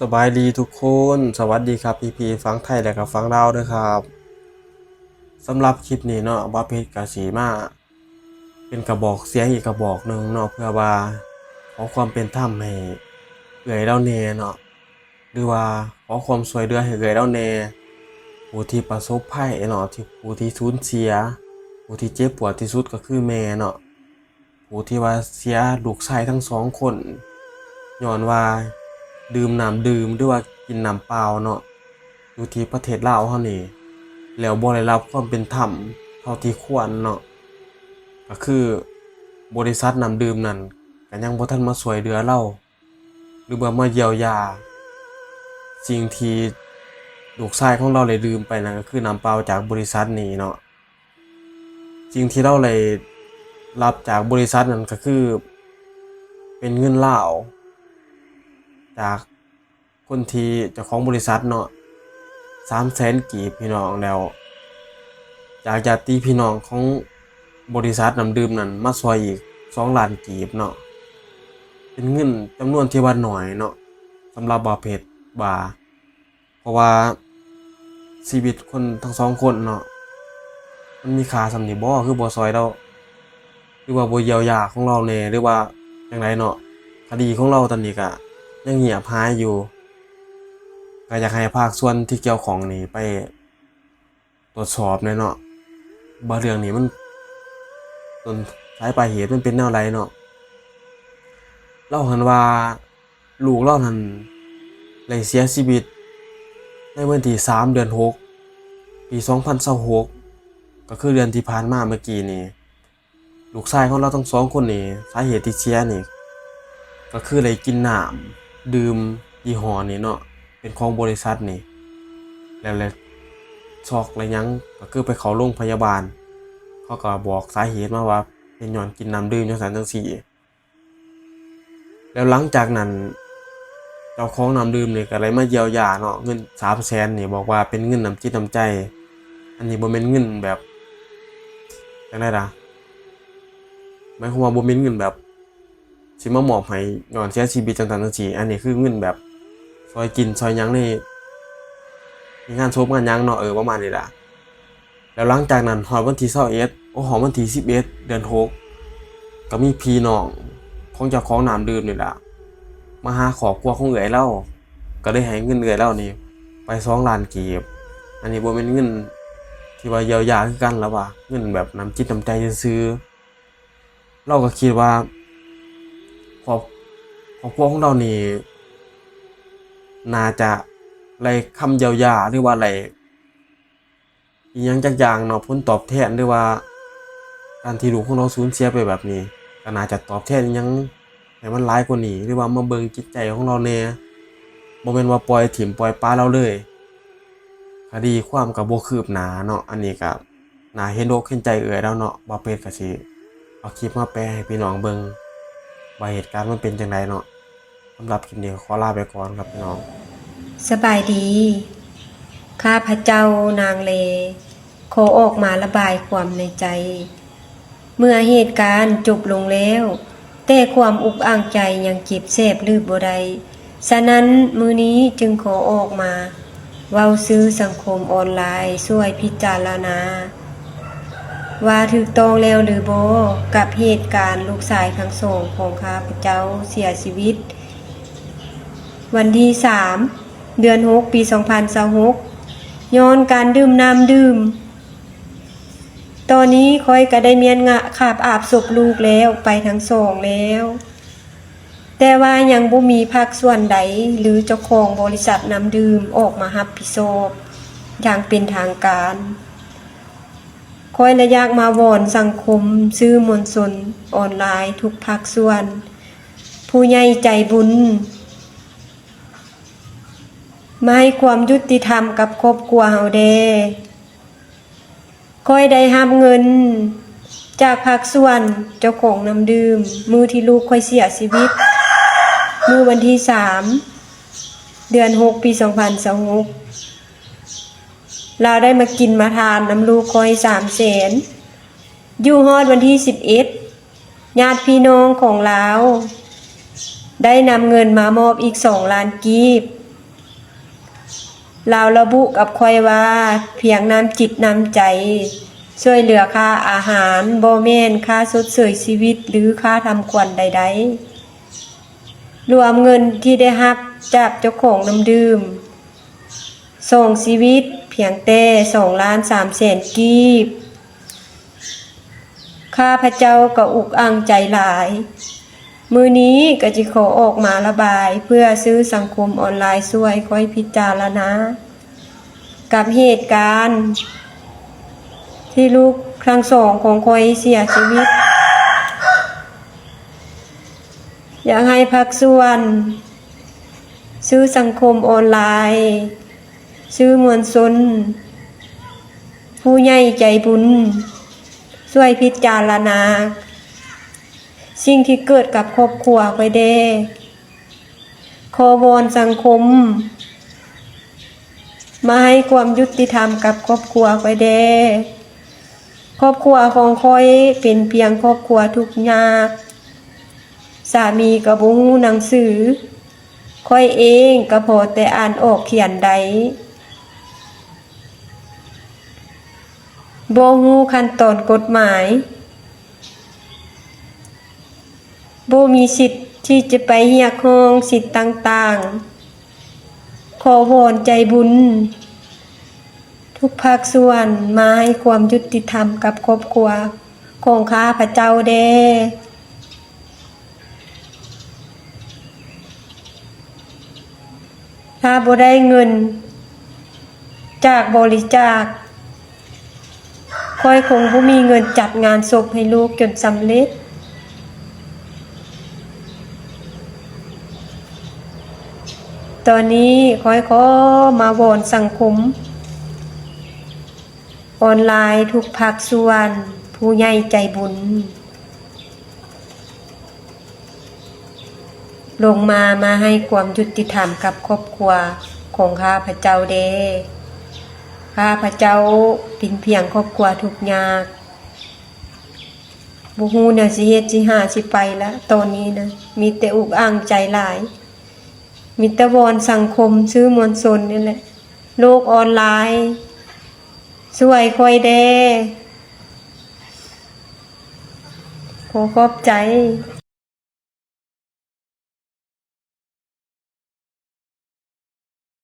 สบายดีทุกคนสวัสดีครับพี่ฟังไทยและก็ฟังลาวด้วยครับสำหรับคลิปนี้เนาะบ่าวเพชรกะสีมาเป็นกระบอกเสียงอีกกระบอกหนึ่งเนาะเพื่อว่าขอความเป็นธรรมให้เอื้อยเราแน่เนาะหรือว่าขอความช่วยเหลือให้เอื้อยเราแน่ผู้ที่ประสบภัยเนาะที่ผู้ที่สูญเสียผู้ที่เจ็บปวดที่สุดก็คือแม่เนาะผู้ที่ว่าเสียลูกชายทั้งสองคนย้อนว่าดื่มน้ำดื่มหรือว่ากินน้ำเปล่าเนาะอยู่ที่ประเทศลาวเฮานี่แล้วบ่ได้รับความเป็นธรรมเท่าที่ควรเนาะก็คือบริษัทน้ำดื่มนั่นก็ยังบ่ทันมาช่วยเหลือเราหรือว่ามาเยียวยาสิ่งที่ลูกชายของเราได้ดื่มไปนั่นก็คือน้ำเปล่าจากบริษัทนี้เนาะสิ่งที่เราได้รับจากบริษัทนั้นก็คือเป็นเงินลาวจากคนที่เจ้าของบริษัทเนาะ300,000 กีบพี่น้องแล้วจากญาติพี่น้องของบริษัทน้ำดื่มนั้นมาช่วยอีก2 ล้านกีบเนาะเป็นเงินจำนวนที่ว่าน้อยเนาะสำหรับบ่าวเพชรว่าเพราะว่าชีวิตคนทั้งสองคนเนาะมันมีค่าส่ำนี้บ่คือบ่ช่วยเราหรือว่าบ่เยียวยาของเราแน่หรือว่าจังไดเนาะคดีของเราตอนนี้ก็ยังเงียบหายอยู่ก็อยากให้ภาคส่วนที่เกี่ยวข้องนี่ไปตรวจสอบแหน่เนาะว่าเรื่องนี้มันต้นสายปลายเหตุมันเป็นแนวใดเนาะเล่าหันว่าลูกเรานั้นได้เสียชีวิตในวันที่3 เดือน 6 ปี 2026ก็คือเดือนที่ผ่านมาเมื่อกี้นี่ลูกชายของเราทั้งสองคนนี่สาเหตุที่เสียนี่ก็คือได้กินน้ำดื่มยี่ห้อนี้เนาะเป็นของบริษัทนี่แล้วช็อกอะไรยังก็คือไปเข้าโรงพยาบาลเขาก็บอกสาเหตุมาว่าเป็นย้อนกินน้ำดื่มจังซั่นจังซี่แล้วหลังจากนั้นเจ้าของน้ำดื่มนี่ก็เลยมาเยียวยาเนาะเงิน300,000นี่บอกว่าเป็นเงินน้ำจิตน้ำใจอันนี้บ่แม่นเงินแบบจังได๋ล่ะหมายความว่าบ่แม่นเงินแบบสิมามอบให้ย้อนเสียชีวิตจังซั่นจังซี่อันนี้คือเงินแบบซอยกินซอยหยังในงานศพงานหยังเนาะประมาณนี้ล่ะแล้วหลังจากนั้นฮอดวันที่21ฮอดวันที่11 เดือน 6ก็มีพี่น้องของเจ้าของน้ำดื่มนี่ล่ะมาหาครอบครัวของเอื้อยเราก็ได้ให้เงินเอื้อยเรานี่ไป2 ล้านกีบอันนี้บ่แม่นเงินที่ว่าเยียวยาคือกันแล้วว่าเงินแบบน้ำจิตน้ำใจซื่อๆเราก็คิดว่าครอบครัวของเรานี่น่าจะได้คำเยียวยาหรือว่าได้อิหยังจักอย่างเนาะผลตอบแทนหรือว่าการที่ลูกของเราสูญเสียไปแบบนี้ก็น่าจะตอบแทนอิหยังให้มันหลายกว่านี้หรือว่ามาเบิ่งจิตใจของเราแหน่บ่แม่นว่าปล่อยถิ้มปล่อยปละเราเลยคดีความก็บ่คืบหน้าเนาะอันนี้ก็น่าเห็นอกเห็นใจเอื้อยแล้วเนาะบ่เป็ดก็สิเอาคลิปมาแปลให้พี่น้องเบิ่งว่าเหตุการณ์มันเป็นจังไดเนาะสำหรับคลิปนี้ขอลาไปก่อนครับพี่น้องสบายดี ข้าพเจ้านางเลขอออกมาระบายความในใจ เมื่อเหตุการณ์จบลงแล้ว แต่ความอุกอ่างใจยังเจ็บแสบลืบบ่ได้ฉะนั้นมื้อนี้จึงขอออกมาเว้าซื้อสังคมออนไลน์ช่วยพิจารณาว่าถูกต้องแล้วหรือบ่กับเหตุการณ์ลูกชายทั้งสองของข้าพเจ้าเสียชีวิตวันที่3 เดือน 6 ปี 2026ย้อนการดื่มน้ำดื่มตอนนี้ค่อยก็ได้เมียนขาบอาบศพลูกแล้วไปทั้งสองแล้วแต่ว่ายังบ่มีภาคส่วนใดหรือเจ้าของบริษัทน้ำดื่มออกมารับผิดชอบอย่างเป็นทางการค่อยและอยากมาวอนสังคมสื่อมวลชนออนไลน์ทุกภาคส่วนผู้ใหญ่ใจบุญมาให้ความยุติธรรมกับครอบครัวเฮาแด่ค่อยได้รับเงินจากภาคส่วนเจ้าของน้ำดื่มมื้อที่ลูกค่อยเสียชีวิตมื้อวันที่3 เดือน 6 ปี 2026เราได้มากินมาทานน้ำลูกค่อย300,000อยู่ฮอดวันที่11ญาติพี่น้องของเราได้นำเงินมามอบอีก2 ล้านกีบ ลาวระบุกับข้อยว่าเพียงน้ำจิตน้ำใจช่วยเหลือค่าอาหารบ่แม่นค่าชดเชยชีวิตหรือค่าทำขวัญใดๆรวมเงินที่ได้รับจากเจ้าของน้ำดื่มส่งชีวิตเพียงแต่2,300,000 กีบข้าพเจ้าก็อุกอั้งใจหลายมื้อนี้ก็จิขอออกมาระบายเพื่อซื้อสังคมออนไลน์ช่วยค่อยพิจารณากับเหตุการณ์ที่ลูกครั้งสองของค่อยเสียชีวิตอยากให้ภาคส่วนซื้อสังคมออนไลน์ซื้อมวลชนผู้ใหญ่ใจบุญช่วยพิจารณาสิ่งที่เกิดกับครอบครัวไปเด้ขอวอนสังคมมาให้ความยุติธรรมกับครอบครัวไปเด้ครอบครัวของค่อยเป็นเพียงครอบครัวทุกข์ยากสามีก็บ่ฮู้หนังสือค่อยเองก็พอแต่อ่านออกเขียนได้บ่ฮู้ขั้นตอนกฎหมายบ่มีสิทธิ์ที่จะไปเรียกร้องสิทธิ์ต่างๆขอวอนใจบุญทุกภาคส่วนมาให้ความยุติธรรมกับครอบครัวของข้าพเจ้าเด้ถ้าบ่ได้เงินจากบริจาคค่อยคงบ่มีเงินจัดงานศพให้ลูกจนสำเร็จตอนนี้ค่อยขอมาวอนสังคมออนไลน์ทุกภาคส่วนผู้ใหญ่ใจบุญลงมาให้ความยุติธรรมกับครอบครัวของข้าพเจ้าเด้ข้าพเจ้าเป็นเพียงครอบครัวทุกข์ยากบ่ฮู้แนวสิเฮ็ดสิหาสิไปแล้วตอนนี้นะมีแต่อุกอั้งใจหลายมีแต่วอนสังคมซื้อมวลชนนี่แหละโลกออนไลน์ช่วยค่อยเด้ขอขอบใจ